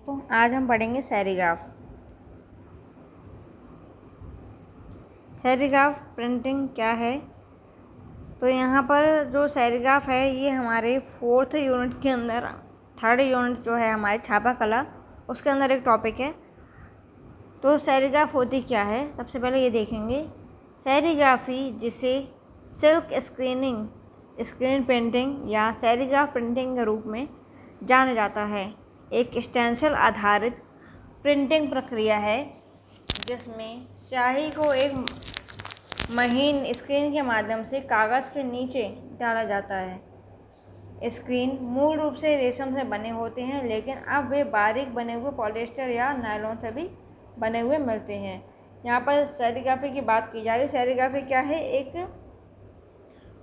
तो आज हम पढ़ेंगे सेरीग्राफ। सेरीग्राफ प्रिंटिंग क्या है? तो यहाँ पर जो सेरीग्राफ है ये हमारे 4th यूनिट के अंदर 3rd यूनिट जो है हमारी छापा कला उसके अंदर एक टॉपिक है। तो सेरीग्राफ होती क्या है, सबसे पहले ये देखेंगे। सेरीग्राफी, जिसे सिल्क स्क्रीन प्रिंटिंग या सेरीग्राफ प्रिंटिंग के रूप में जाना जाता है, एक स्टेंसिल आधारित प्रिंटिंग प्रक्रिया है जिसमें स्याही को एक महीन स्क्रीन के माध्यम से कागज़ के नीचे डाला जाता है। स्क्रीन मूल रूप से रेशम से बने होते हैं, लेकिन अब वे बारीक बने हुए पॉलिएस्टर या नायलॉन से भी बने हुए मिलते हैं। यहाँ पर सेरीग्राफी की बात की जा रही है। सेरीग्राफी क्या है? एक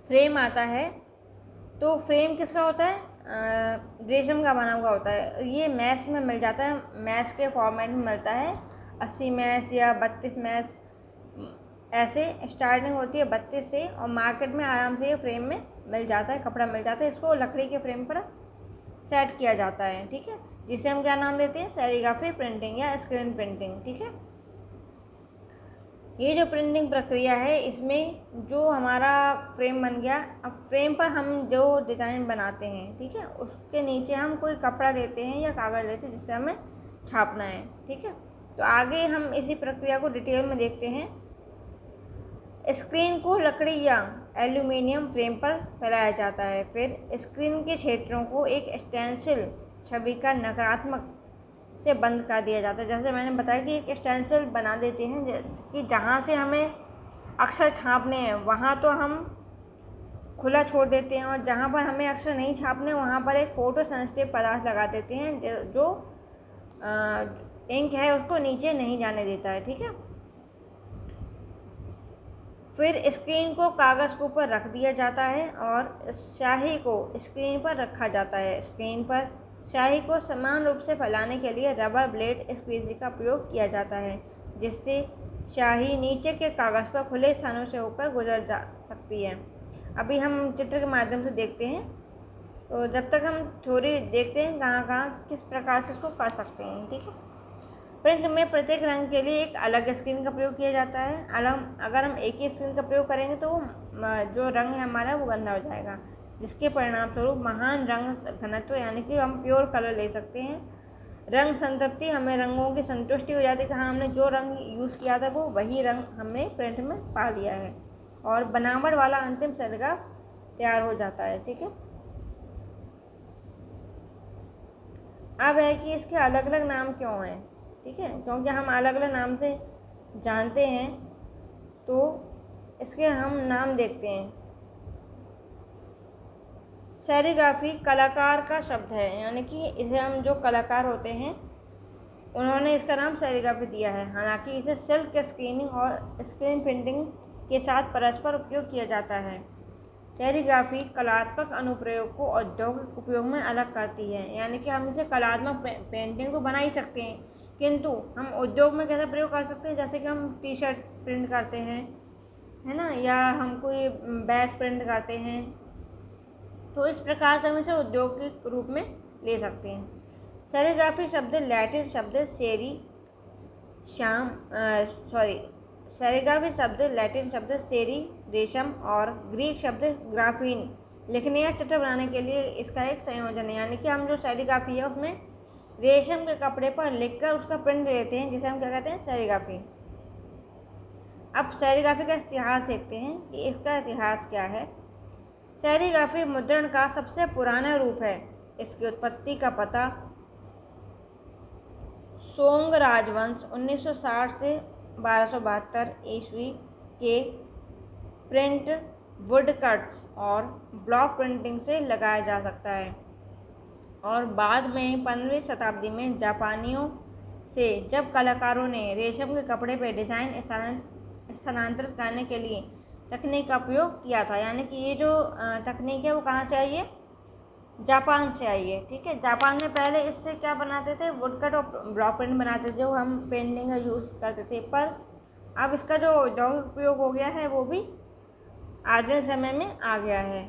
फ्रेम आता है। तो फ्रेम किसका होता है? रेशम का बना हुआ होता है। ये मैश में मिल जाता है, मैश के फॉर्मेट में मिलता है। 80 मैश या 32 मैश ऐसे स्टार्टिंग होती है 32 से, और मार्केट में आराम से ये फ्रेम में मिल जाता है, कपड़ा मिल जाता है। इसको लकड़ी के फ्रेम पर सेट किया जाता है, ठीक है, जिसे हम क्या नाम देते हैं? सेरीग्राफी प्रिंटिंग या स्क्रीन प्रिंटिंग, ठीक है। ये जो प्रिंटिंग प्रक्रिया है, इसमें जो हमारा फ्रेम बन गया, अब फ्रेम पर हम जो डिज़ाइन बनाते हैं, ठीक है, उसके नीचे हम कोई कपड़ा लेते हैं या कागज़ लेते हैं जिससे हमें छापना है, ठीक है। तो आगे हम इसी प्रक्रिया को डिटेल में देखते हैं। स्क्रीन को लकड़ी या एल्यूमिनियम फ्रेम पर फैलाया जाता है। फिर स्क्रीन के क्षेत्रों को एक स्टेंसिल छवि का नकारात्मक से बंद कर दिया जाता है। जैसे मैंने बताया कि एक स्टेंसिल बना देते हैं कि जहाँ से हमें अक्षर छापने हैं वहाँ तो हम खुला छोड़ देते हैं, और जहाँ पर हमें अक्षर नहीं छापने वहाँ पर एक फोटो सेंसिटिव पदार्थ लगा देते हैं जो इंक है उसको नीचे नहीं जाने देता है, ठीक है। फिर स्क्रीन को कागज़ के ऊपर रख दिया जाता है और स्याही को स्क्रीन पर रखा जाता है। स्क्रीन पर स्याही को समान रूप से फैलाने के लिए रबर ब्लेड स्क्वीजी का प्रयोग किया जाता है, जिससे स्याही नीचे के कागज़ पर खुले स्थानों से होकर गुजर जा सकती है। अभी हम चित्र के माध्यम से देखते हैं। तो जब तक हम थोड़ी देखते हैं कहाँ किस प्रकार से इसको कर सकते हैं, ठीक है। प्रिंट में प्रत्येक रंग के लिए एक अलग स्क्रीन का प्रयोग किया जाता है। अगर हम एक ही स्क्रीन का प्रयोग करेंगे तो जो रंग है हमारा वो गंदा हो जाएगा, जिसके परिणाम स्वरूप महान रंग घनत्व यानी कि हम प्योर कलर ले सकते हैं। रंग संतृप्ति, हमें रंगों की संतुष्टि हो जाती है कि हाँ, हमने जो रंग यूज़ किया था वो वही रंग हमने प्रिंट में पा लिया है, और बनावट वाला अंतिम सेरीग्राफ तैयार हो जाता है, ठीक है। अब है कि इसके अलग अलग नाम क्यों हैं, ठीक है, क्योंकि हम अलग अलग नाम से जानते हैं तो इसके हम नाम देखते हैं। सेरीग्राफी कलाकार का शब्द है, यानी कि इसे हम जो कलाकार होते हैं उन्होंने इसका नाम सेरीग्राफी दिया है। हालांकि इसे सिल्क स्क्रीनिंग और स्क्रीन प्रिंटिंग के साथ परस्पर उपयोग किया जाता है। सेरीग्राफी कलात्मक अनुप्रयोग को औद्योगिक उपयोग में अलग करती है, यानी कि हम इसे कलात्मक पेंटिंग तो बना ही सकते हैं, किंतु हम उद्योग में कैसे प्रयोग कर सकते हैं? जैसे कि हम टी शर्ट प्रिंट करते हैं, है ना, या हम कोई बैग प्रिंट करते हैं, तो इस प्रकार से हम इसे औद्योगिक रूप में ले सकते हैं। सेरीग्राफी शब्द लैटिन शब्द सेरीग्राफी शब्द लैटिन शब्द सेरी रेशम और ग्रीक शब्द ग्राफीन लिखने या चित्र बनाने के लिए इसका एक संयोजन है। यानी कि हम जो सेरीग्राफी है उसमें रेशम के कपड़े पर लिखकर उसका प्रिंट लेते हैं, जिसे हम क्या कहते हैं? सेरीग्राफी। अब सेरीग्राफी का इतिहास देखते हैं कि इसका इतिहास क्या है। सेरीग्राफी मुद्रण का सबसे पुराना रूप है। इसकी उत्पत्ति का पता सोंग राजवंश 1960 से 1272 ईस्वी के प्रिंट वुडकट्स और ब्लॉक प्रिंटिंग से लगाया जा सकता है, और बाद में 15वीं शताब्दी में जापानियों से जब कलाकारों ने रेशम के कपड़े पर डिज़ाइन स्थानांतरित करने के लिए तकनीक का प्रयोग किया था। यानी कि ये जो तकनीक है वो कहाँ से आई है? जापान से आई है, ठीक है। जापान में पहले इससे क्या बनाते थे? वुडकट और ब्लॉक प्रिंट बनाते थे, जो हम पेंटिंग का यूज़ करते थे। पर अब इसका जो औद्योगिक उपयोग हो गया है वो भी आधुनिक समय में आ गया है।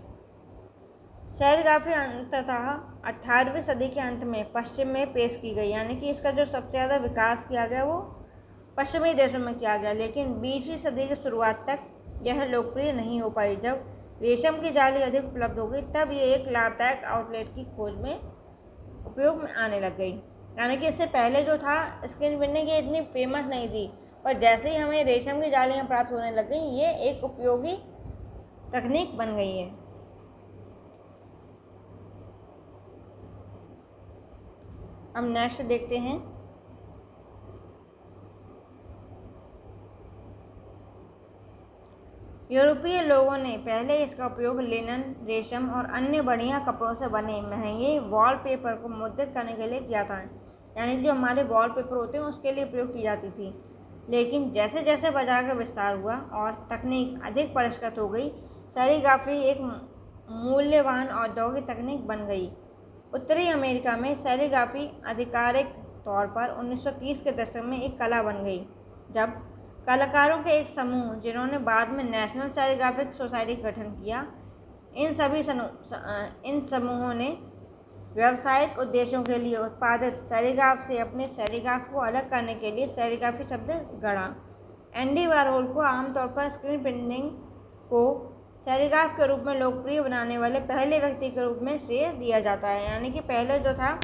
सेरीग्राफी अंततः 18वीं सदी के अंत में पश्चिम में पेश की गई, यानी कि इसका जो सबसे ज़्यादा विकास किया गया वो पश्चिमी देशों में किया गया। लेकिन 20वीं सदी की शुरुआत तक यह लोकप्रिय नहीं हो पाई। जब रेशम की जाली अधिक उपलब्ध हो गई तब ये एक लाभदायक आउटलेट की खोज में उपयोग में आने लग गई। यानी कि इससे पहले जो था स्क्रीन प्रिंटिंग ये इतनी फेमस नहीं थी, पर जैसे ही हमें रेशम की जालियाँ प्राप्त होने लग गई ये एक उपयोगी तकनीक बन गई है। अब नेक्स्ट देखते हैं। यूरोपीय लोगों ने पहले इसका उपयोग लिनन, रेशम और अन्य बढ़िया कपड़ों से बने महंगे वॉलपेपर को मुद्रित करने के लिए किया था, यानी जो हमारे वॉलपेपर होते हैं उसके लिए उपयोग की जाती थी। लेकिन जैसे जैसे बाजार का विस्तार हुआ और तकनीक अधिक परिष्कृत हो गई, सेरीग्राफी एक मूल्यवान औद्योगिक तकनीक बन गई। उत्तरी अमेरिका में सेरीग्राफी आधिकारिक तौर पर 1930 के दशक में एक कला बन गई, जब कलाकारों के एक समूह जिन्होंने बाद में नेशनल सेरीग्राफिक सोसाइटी का गठन किया, इन समूहों ने व्यावसायिक उद्देश्यों के लिए उत्पादित सेरीग्राफ से अपने सेरीग्राफ को अलग करने के लिए सेरीग्राफी शब्द गढ़ा। एंडी वारहोल को आमतौर पर स्क्रीन प्रिंटिंग को सेरीग्राफ के रूप में लोकप्रिय बनाने वाले पहले व्यक्ति के रूप में श्रेय दिया जाता है। यानी कि पहले जो था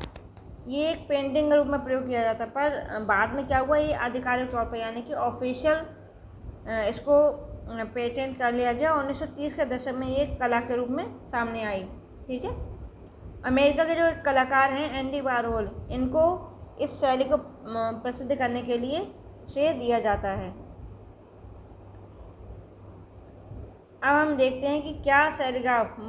ये एक पेंटिंग के रूप में प्रयोग किया जाता, पर बाद में क्या हुआ, ये आधिकारिक तौर पर यानी कि ऑफिशियल इसको पेटेंट कर लिया गया। 1930 के दशक में ये कला के रूप में सामने आई। ठीक है, अमेरिका के जो एक कलाकार हैं एंडी वारहोल, इनको इस शैली को प्रसिद्ध करने के लिए श्रेय दिया जाता है। अब हम देखते हैं कि क्या सेरीग्राफ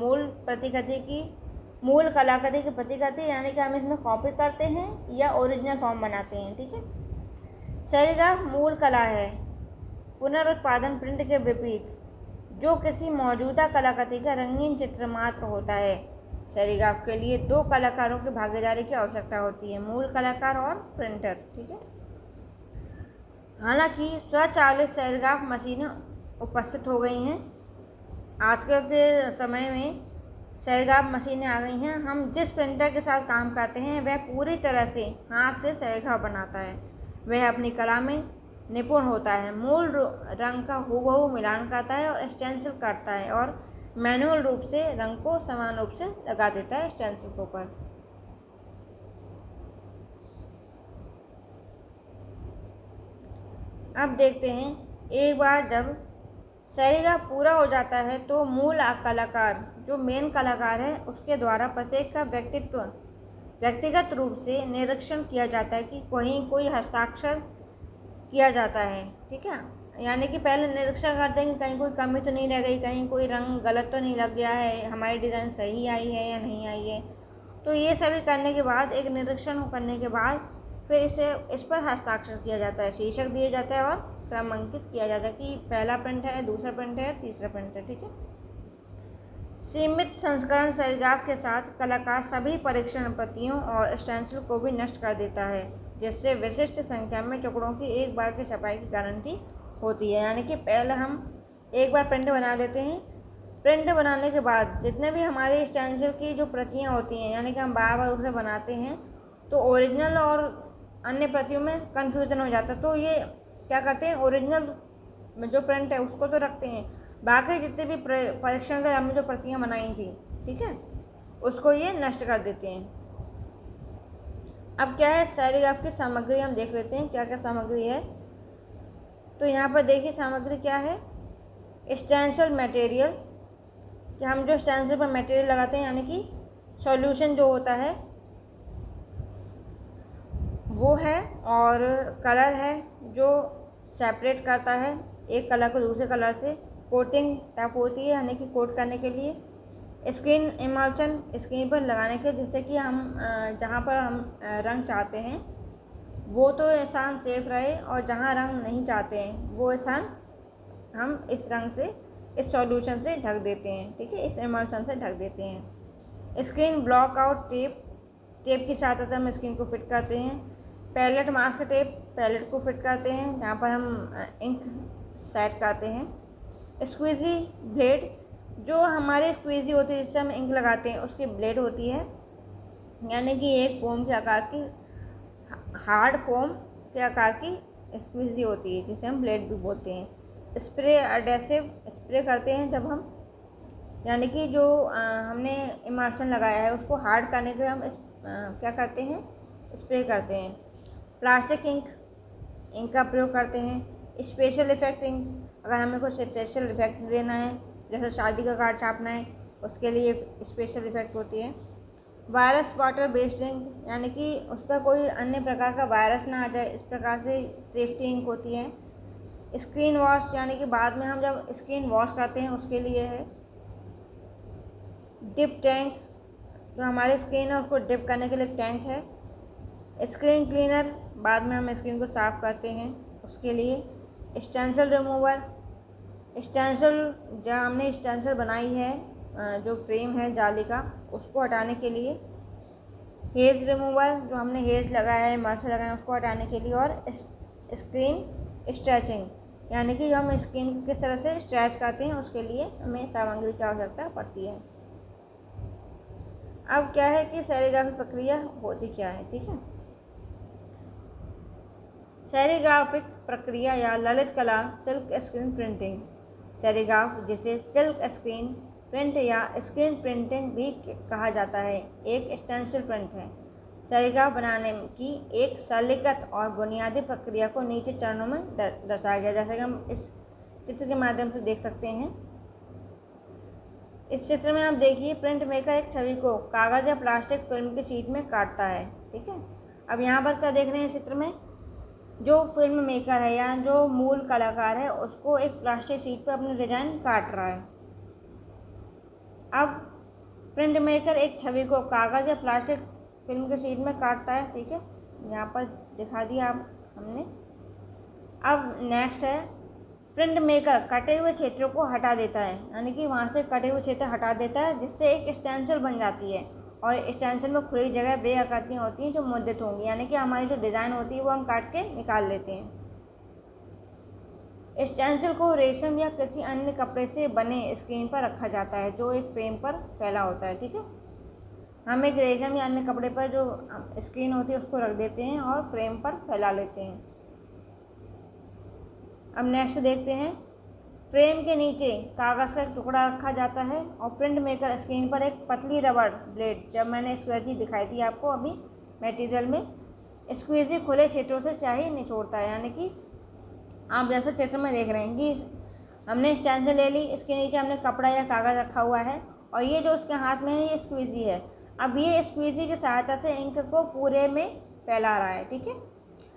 मूल कलाकृति की प्रतिकृति, यानी कि हम इसमें कॉपी करते हैं या ओरिजिनल फॉर्म बनाते हैं। ठीक है, सेरीग्राफ मूल कला है, पुनरुत्पादन प्रिंट के विपरीत, जो किसी मौजूदा कलाकृति का रंगीन चित्र मात्र होता है। सेरीग्राफ के लिए 2 कलाकारों की भागीदारी की आवश्यकता होती है, मूल कलाकार और प्रिंटर। ठीक है, हालांकि स्वचालित सेरीग्राफ मशीनें उपस्थित हो गई हैं। आजकल के समय में सेरीग्राफ मशीनें आ गई हैं। हम जिस प्रिंटर के साथ काम करते हैं वह पूरी तरह से हाथ से सेरीग्राफ बनाता है। वह अपनी कला में निपुण होता है, मूल रंग का हूबहू मिलान करता है और स्टेंसिल करता है और मैनुअल रूप से रंग को समान रूप से लगा देता है स्टेंसिल के ऊपर। अब देखते हैं, एक बार जब सेरीग्राफ पूरा हो जाता है तो मूल कलाकार, जो मेन कलाकार है, उसके द्वारा प्रत्येक का व्यक्तिगत रूप से निरीक्षण किया जाता है कि कहीं कोई हस्ताक्षर किया जाता है। ठीक है, यानी कि पहले निरीक्षण करते हैं कि कहीं कोई कमी तो नहीं रह गई, कहीं कोई रंग गलत तो नहीं लग गया है, हमारी डिज़ाइन सही आई है या नहीं आई है। तो ये सभी करने के बाद, एक निरीक्षण करने के बाद फिर इस पर हस्ताक्षर किया जाता है, शीर्षक दिया जाता है और क्रमांकित किया जाता है कि पहला प्रिंट है, दूसरा प्रिंट है, तीसरा प्रिंट है। ठीक है, सीमित संस्करण सेरीग्राफ के साथ कलाकार सभी परीक्षण प्रतियों और स्टेंसिल को भी नष्ट कर देता है, जिससे विशिष्ट संख्या में टुकड़ों की एक बार की छपाई की गारंटी होती है। यानी कि पहले हम एक बार प्रिंट बना लेते हैं, प्रिंट बनाने के बाद जितने भी हमारे स्टेंसिल की जो प्रतियां होती हैं, यानी कि हम बार बार उसे बनाते हैं, तो ओरिजिनल और अन्य प्रतियों में कन्फ्यूज़न हो जाता है। तो ये क्या करते हैं, ओरिजिनल में जो प्रिंट है उसको तो रखते हैं, बाकी जितने भी परीक्षण के हमने जो प्रतियां बनाई थी, ठीक है, उसको ये नष्ट कर देते हैं। अब क्या है, सेरीग्राफ की सामग्री हम देख लेते हैं क्या क्या सामग्री है। तो यहाँ पर देखिए सामग्री क्या है, स्टेंसिल मटेरियल, कि हम जो स्टेंसिल पर मटेरियल लगाते हैं, यानी कि सॉल्यूशन जो होता है वो है, और कलर है जो सेपरेट करता है एक कलर को दूसरे कलर से, कोटिंग टफ होती है यानी कि कोट करने के लिए, स्क्रीन इमल्शन स्क्रीन पर लगाने के, जिससे कि हम जहाँ पर हम रंग चाहते हैं वो तो स्थान सेफ रहे, और जहाँ रंग नहीं चाहते हैं वो स्थान हम इस रंग से, इस सॉल्यूशन से ढक देते हैं। ठीक है, इस इमल्शन से ढक देते हैं। स्क्रीन ब्लॉक आउट टेप की सहायता से हम स्क्रीन को फिट करते हैं। पैलेट मास्क टेप, पैलेट को फिट करते हैं जहाँ पर हम इंक सेट करते हैं। स्क्वीजी ब्लेड, जो हमारे स्क्वीजी होती है जिससे हम इंक लगाते हैं उसकी ब्लेड होती है, यानी कि एक फोम के आकार की, हार्ड फोम के आकार की स्क्वीजी होती है, जिसे हम ब्लेड भी बोलते हैं। स्प्रे एडेसिव स्प्रे करते हैं जब हम, यानी कि जो हमने इमर्शन लगाया है उसको हार्ड करने के लिए हम क्या करते हैं, स्प्रे करते हैं। प्लास्टिक इंक का प्रयोग करते हैं। स्पेशल इफ़ेक्ट इंक, अगर हमें कुछ स्पेशल इफ़ेक्ट देना है, जैसे शादी का कार्ड छापना है, उसके लिए स्पेशल इफ़ेक्ट होती है। वायरस वाटर बेस्ड इंक, यानी कि उस पर कोई अन्य प्रकार का वायरस ना आ जाए, इस प्रकार से सेफ्टी इंक होती है। स्क्रीन वॉश, यानी कि बाद में हम जब स्क्रीन वॉश करते हैं उसके लिए है। डिप टैंक, जो हमारी स्क्रीन है उसको डिप करने के लिए टैंक है। स्क्रीन क्लीनर, बाद में हम स्क्रीन को साफ़ करते हैं उसके लिए। स्टेंसिल रिमूवर, स्टेंसिल जहाँ हमने स्टेंसिल बनाई है, जो फ्रेम है जाली का, उसको हटाने के लिए। हेज़ रिमूवर, जो हमने हेज़ लगाया है, मर्सर लगाया है, उसको हटाने के लिए। और स्क्रीन स्ट्रेचिंग, यानी कि हम स्क्रीन को किस तरह से स्ट्रेच करते हैं उसके लिए हमें सामग्री की आवश्यकता पड़ती है। अब क्या है कि सेरीग्राफी प्रक्रिया होती क्या है, ठीक है। सेरीग्राफिक प्रक्रिया या ललित कला सिल्क स्क्रीन प्रिंटिंग। सेरीग्राफ, जिसे सिल्क स्क्रीन प्रिंट या स्क्रीन प्रिंटिंग भी कहा जाता है, एक स्टेंसिल प्रिंट है। सेरीग्राफ बनाने की एक सरलीकृत और बुनियादी प्रक्रिया को नीचे चरणों में दर्शाया गया, जैसे कि हम इस चित्र के माध्यम से देख सकते हैं। इस चित्र में आप देखिए, प्रिंट मेकर एक छवि को कागज़ या प्लास्टिक फिल्म की शीट में काटता है, ठीक है। अब यहाँ पर क्या देख रहे हैं चित्र में, जो फिल्म मेकर है या जो मूल कलाकार है उसको एक प्लास्टिक शीट पर अपनी डिज़ाइन काट रहा है। अब प्रिंट मेकर एक छवि को कागज़ या प्लास्टिक फिल्म की शीट में काटता है, ठीक है, यहाँ पर दिखा दिया आप हमने। अब नेक्स्ट है, प्रिंट मेकर कटे हुए क्षेत्रों को हटा देता है, यानी कि वहाँ से कटे हुए क्षेत्र हटा देता है, जिससे एक स्टेंसिल बन जाती है। और स्टेंसिल में खुली जगह बेआकृतियाँ होती हैं जो मुद्रित होंगी, यानी कि हमारी जो डिज़ाइन होती है वो हम काट के निकाल लेते हैं। स्टेंसिल को रेशम या किसी अन्य कपड़े से बने स्क्रीन पर रखा जाता है, जो एक फ्रेम पर फैला होता है, ठीक है। हम एक रेशम या अन्य कपड़े पर जो स्क्रीन होती है उसको रख देते हैं और फ्रेम पर फैला लेते हैं। अब नेक्स्ट देखते हैं, फ्रेम के नीचे कागज़ का एक टुकड़ा रखा जाता है और प्रिंट मेकर स्क्रीन पर एक पतली रबड़ ब्लेड, जब मैंने स्क्वेजी दिखाई थी आपको अभी मटेरियल में, स्क्वेजी खुले क्षेत्रों से स्याही निचोड़ता है, यानी कि आप जैसे चित्र में देख रहे हैं कि हमने स्टेंसिल ले ली, इसके नीचे हमने कपड़ा या कागज़ रखा हुआ है और ये जो उसके हाथ में है ये स्क्वेजी है। अब ये स्क्वेजी की सहायता से इंक को पूरे में फैला रहा है, ठीक है।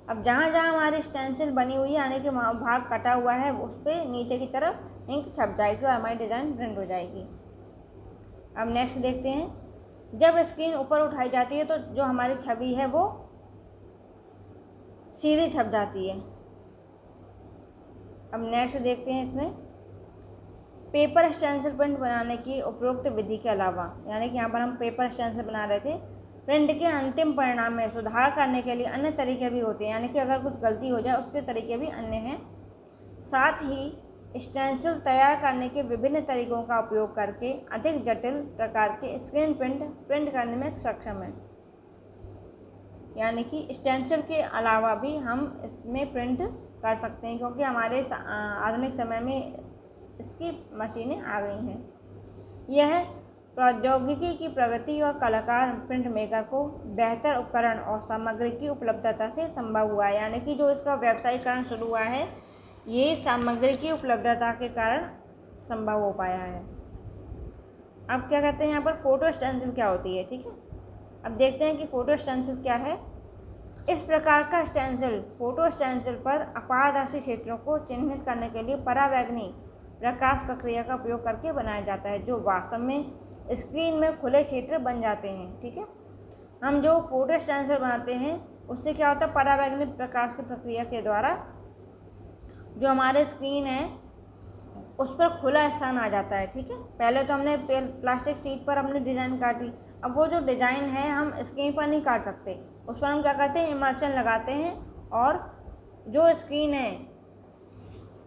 अब जहाँ जहाँ हमारी स्टेंसिल बनी हुई है, यानी कि भाग कटा हुआ है, उस पर नीचे की तरफ इंक छप जाएगी और हमारी डिज़ाइन प्रिंट हो जाएगी। अब नेक्स्ट देखते हैं, जब स्क्रीन ऊपर उठाई जाती है तो जो हमारी छवि है वो सीधी छप जाती है। अब नेक्स्ट देखते हैं, इसमें पेपर स्टेंसिल प्रिंट बनाने की उपरोक्त विधि के अलावा, यानी कि यहाँ पर हम पेपर स्टेंसिल बना रहे थे, प्रिंट के अंतिम परिणाम में सुधार करने के लिए अन्य तरीके भी होते हैं, यानी कि अगर कुछ गलती हो जाए उसके तरीके भी अन्य हैं। साथ ही स्टेंसिल तैयार करने के विभिन्न तरीकों का उपयोग करके अधिक जटिल प्रकार के स्क्रीन प्रिंट करने में सक्षम है, यानी कि स्टेंसिल के अलावा भी हम इसमें प्रिंट कर सकते हैं, क्योंकि हमारे आधुनिक समय में इसकी मशीनें आ गई हैं। यह प्रौद्योगिकी की प्रगति और कलाकार प्रिंट मेकर को बेहतर उपकरण और सामग्री की उपलब्धता से संभव हुआ है, यानी कि जो इसका व्यवसायीकरण शुरू हुआ है ये सामग्री की उपलब्धता के कारण संभव हो पाया है। अब क्या कहते हैं यहाँ पर, फ़ोटो स्टेंसिल क्या होती है, ठीक है। अब देखते हैं कि फ़ोटो स्टेंसिल क्या है। इस प्रकार का स्टेंसिल फ़ोटो स्टेंसिल पर अपारदर्शी क्षेत्रों को चिन्हित करने के लिए परावैंगनी प्रकाश प्रक्रिया का उपयोग करके बनाया जाता है, जो वास्तव में स्क्रीन में खुले क्षेत्र बन जाते हैं, ठीक है। हम जो फोटो स्टेंसिल बनाते हैं उससे क्या होता है, परावैंगनी प्रकाश की प्रक्रिया के द्वारा जो हमारे स्क्रीन है उस पर खुला स्थान आ जाता है, ठीक है। पहले तो हमने प्लास्टिक शीट पर अपनी डिज़ाइन काटी, अब वो जो डिज़ाइन है हम स्क्रीन पर नहीं काट सकते, उस पर हम क्या करते हैं, इमर्शन लगाते हैं और जो स्क्रीन है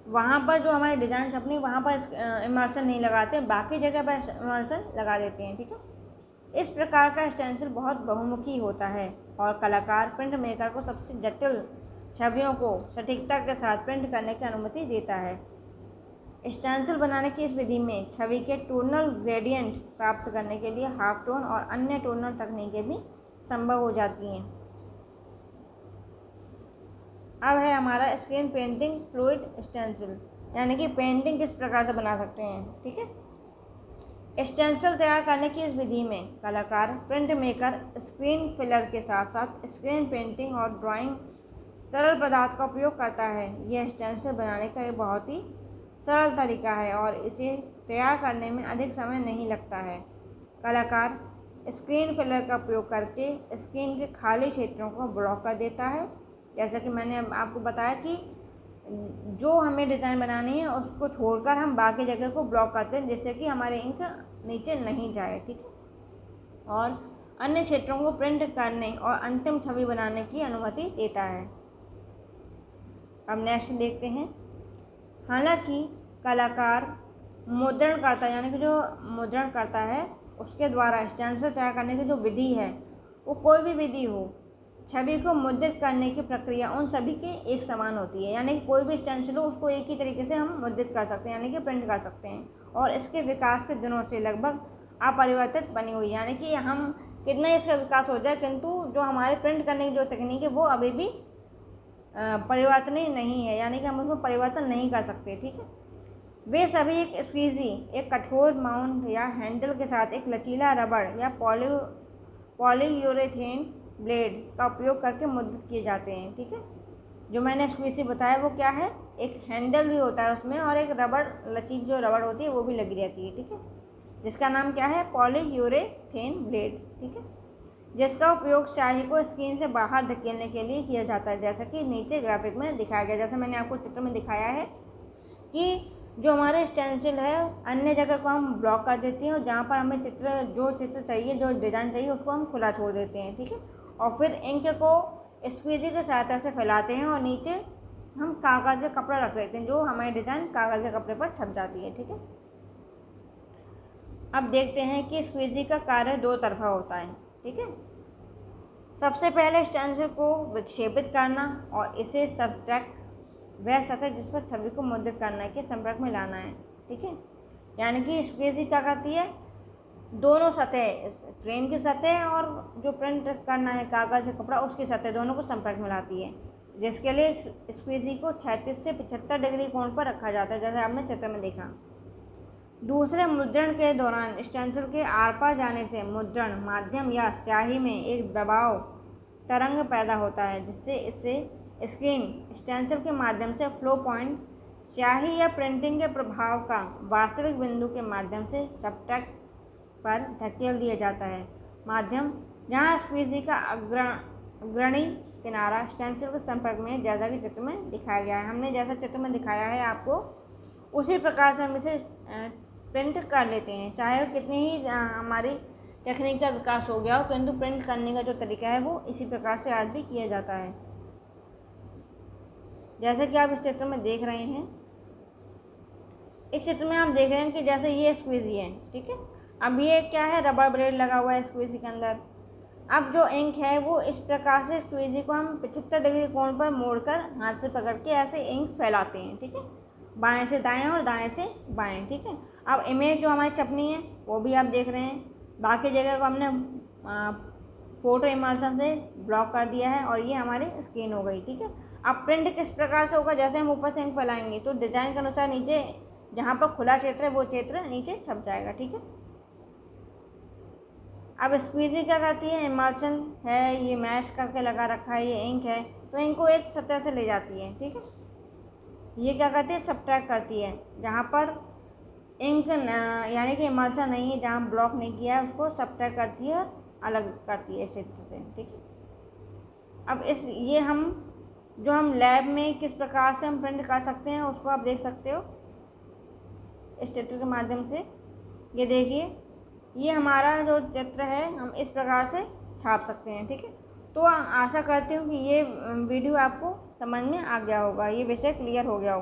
वहाँ पर जो हमारी डिज़ाइन छपनी वहाँ पर इमर्शन नहीं लगाते, बाकी जगह पर इमर्शन लगा देते हैं, ठीक है। इस प्रकार का स्टेंसिल बहुत बहुमुखी होता है और कलाकार प्रिंट मेकर को सबसे जटिल छवियों को सटीकता के साथ प्रिंट करने की अनुमति देता है। स्टेंसिल बनाने की इस विधि में छवि के टोनल ग्रेडियंट प्राप्त करने के लिए हाफ टोन और अन्य टोनल तकनीकें भी संभव हो जाती हैं। अब है हमारा स्क्रीन पेंटिंग फ्लूइड स्टेंसिल, यानी कि पेंटिंग किस प्रकार से बना सकते हैं। ठीक है, स्टेंसिल तैयार करने की इस विधि में कलाकार प्रिंट मेकर स्क्रीन फिलर के साथ साथ स्क्रीन पेंटिंग और ड्राइंग तरल पदार्थ का उपयोग करता है। यह स्टेंसिल बनाने का एक बहुत ही सरल तरीका है और इसे तैयार करने में अधिक समय नहीं लगता है। कलाकार स्क्रीन फिलर का उपयोग करके स्क्रीन के खाली क्षेत्रों को ब्लॉक कर देता है। जैसा कि मैंने आपको बताया कि जो हमें डिज़ाइन बनानी है उसको छोड़कर हम बाकी जगह को ब्लॉक करते हैं, जिससे कि हमारे इंक नीचे नहीं जाए। ठीक है, और अन्य क्षेत्रों को प्रिंट करने और अंतिम छवि बनाने की अनुमति देता है। अब नेक्स्ट देखते हैं। हालांकि कलाकार मुद्रण करता है, यानी कि जो मुद्रण करता है उसके द्वारा स्टेंसिल तैयार करने की जो विधि है वो कोई भी विधि हो, छवि को मुद्रित करने की प्रक्रिया उन सभी के एक समान होती है। यानी कि कोई भी स्टेंसिल हो उसको एक ही तरीके से हम मुद्रित कर सकते हैं, यानी कि प्रिंट कर सकते हैं, और इसके विकास के दिनों से लगभग अपरिवर्तित बनी हुई, यानी कि हम कितना ही इसका विकास हो जाए किंतु जो हमारे प्रिंट करने की जो तकनीक है वो अभी भी परिवर्तनीय नहीं है, यानी कि हम उसमें परिवर्तन नहीं कर सकते। ठीक है, वे सभी एक स्क्वीजी, एक कठोर माउंट या हैंडल के साथ एक लचीला रबड़ या पॉलीयूरेथेन ब्लेड का उपयोग करके मुद्रित किए जाते हैं। ठीक है, जो मैंने स्क्वीजी बताया वो क्या है, एक हैंडल भी होता है उसमें और एक रबड़, लचील जो रबड़ होती है वो भी लगी रहती है। ठीक है, जिसका नाम क्या है, पॉलीयूरेथेन ब्लेड। ठीक है, जिसका उपयोग स्याही को स्क्रीन से बाहर धकेलने के लिए किया जाता है, जैसा कि नीचे ग्राफिक में दिखाया गया। जैसे मैंने आपको चित्र में दिखाया है कि जो हमारे स्टेंसिल है अन्य जगह को हम ब्लॉक कर देते हैं और जहाँ पर हमें जो चित्र चाहिए, जो डिज़ाइन चाहिए उसको हम खुला छोड़ देते हैं। ठीक है, और फिर इंक को स्क्वीजी की सहायता से फैलाते हैं और नीचे हम कागज़ या कपड़ा रख लेते हैं, जो हमारी डिज़ाइन कागज़ या कपड़े पर छप जाती है। ठीक है, अब देखते हैं कि स्क्वीजी का कार्य दो तरफा होता है। ठीक है, सबसे पहले स्टेंसिल को विक्षेपित करना और इसे सब्ट्रैक्ट, वह सतह जिस पर छवि को मुद्रित करना है, के संपर्क में लाना है। ठीक है, यानी कि स्क्वीजी क्या करती है, दोनों सतह, फ्रेम की सतह और जो प्रिंट करना है कागज़ या कपड़ा उसकी सतह, दोनों को संपर्क में लाती है, जिसके लिए स्क्वीजी को 36 से 75 डिग्री कोण पर रखा जाता है, जैसे आपने चित्र में देखा। दूसरे मुद्रण के दौरान स्टेंसिल के आर पार जाने से मुद्रण माध्यम या स्याही में एक दबाव तरंग पैदा होता है, जिससे इसे स्क्रीन स्टेंसिल के माध्यम से फ्लो पॉइंट, स्याही या प्रिंटिंग के प्रभाव का वास्तविक बिंदु के माध्यम से सब्ट्रैक्ट पर धकेल दिया जाता है। माध्यम जहां स्क्वीजी का अग्रणी किनारा स्टेंसिल के संपर्क में, जैसा कि चित्र में दिखाया गया है। हमने जैसा चित्र में दिखाया है आपको उसी प्रकार से हम इसे प्रिंट कर लेते हैं, चाहे कितनी ही हमारी टेक्निक का विकास हो गया हो, किंतु प्रिंट करने का जो तरीका है वो इसी प्रकार से आज भी किया जाता है, जैसे कि आप इस चित्र में देख रहे हैं। इस चित्र में आप देख रहे हैं कि जैसे ये स्क्वीजी है। ठीक है, अब ये क्या है, रबर ब्लेड लगा हुआ है स्क्वीजी के अंदर। अब जो इंक है वो इस प्रकार से स्क्वीजी को हम 75 डिग्री कोण पर मोड़कर हाथ से पकड़ के ऐसे इंक फैलाते हैं। ठीक है, बाएं से दाएं और दाएं से बाएं। ठीक है, अब इमेज जो हमारी छपनी है वो भी आप देख रहे हैं, बाकी जगह को हमने फोटो इमल्शन से ब्लॉक कर दिया है और ये हमारी स्क्रीन हो गई। ठीक है, अब प्रिंट किस प्रकार से होगा, जैसे हम ऊपर से इंक फैलाएंगे तो डिज़ाइन के अनुसार नीचे जहाँ पर खुला क्षेत्र है वो क्षेत्र नीचे छप जाएगा। ठीक है, अब स्क्वीजी क्या करती है, इमल्शन है, ये मैश करके लगा रखा है, ये इंक है, तो इंक को एक सतह से ले जाती है। ठीक है, ये क्या करती है, सब्ट्रैक्ट करती है, जहाँ पर इंक यानी कि इमल्शन नहीं है, जहाँ ब्लॉक नहीं किया है उसको सब्ट्रैक्ट करती है, अलग करती है क्षेत्र से। ठीक है, अब ये हम लैब में किस प्रकार से हम प्रिंट कर सकते हैं उसको आप देख सकते हो इस चित्र के माध्यम से। ये देखिए, ये हमारा जो चित्र है हम इस प्रकार से छाप सकते हैं। ठीक है, तो आशा करती हूँ कि ये वीडियो आपको समझ में आ गया होगा, ये विषय क्लियर हो गया होगा।